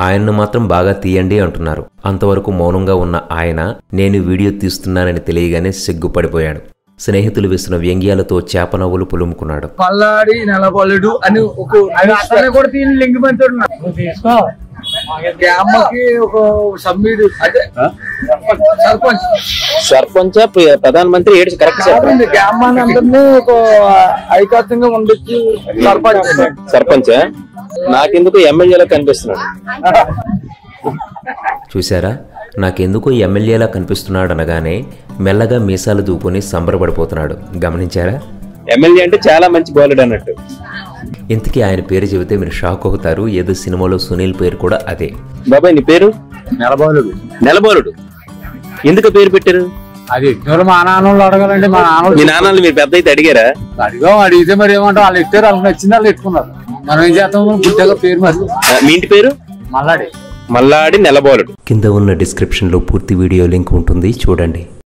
ఆయన్ను మాత్రం బాగా తీయండి అంటున్నారు. అంతవరకు మౌనంగా ఉన్న ఆయన నేను వీడియో తీస్తున్నానని తెలియగానే సిగ్గుపడిపోయాడు. స్నేహితులు వేసిన వ్యంగ్యాలతో చేప నవ్వులు పులుముకున్నాడు. పల్లాడి నెలకొల్లుడు అని ఒక సర్పంచ్ ప్రధానమంత్రి ఏడు కరెక్ట్ గ్రామాన్ని అందరినీ ఒక ఐకత్యంగా ఉండొచ్చు. సర్పంచ్ నాకెందుకు ఎమ్మెల్యేలా కనిపిస్తున్నాడు. చూశారా, నాకెందుకో ఎమ్మెల్యేలా కనిపిస్తున్నాడు అనగానే మెల్లగా మీసాలు దూకుని సంబరపడిపోతున్నాడు. గమనించారా? ఎమ్మెల్యే అంటే చాలా మంచి బౌలర్ అన్నట్టు. ఇంతకీ ఆయన పేరు చెబితే మీరు షాక్ అవుతారు. ఏదో సినిమాలో సునీల్ పేరు కూడా అదే. బాబాయ్ నీ పేరు? నెలబోలుడు. నెలబోలుడు ఎందుకు పేరు పెట్టారు? అది మా నాన్న అడగాలండి. మా నాన్న మీ నాన్నలు మీరు పెద్ద అయితే అడిగారా? అడిగితే మరి ఏమంటారు, వాళ్ళు ఎట్టారు, వాళ్ళకి నచ్చింది వాళ్ళు ఎట్టుకున్నారు. మనం ఏం చేస్తాం, పుట్టాక పేరు మరి. మీ ఇంటి పేరు? మల్లాడి. మల్లాడి నెలబోలుడు. కింద ఉన్న డిస్క్రిప్షన్లో పూర్తి వీడియో లింక్ ఉంటుంది, చూడండి.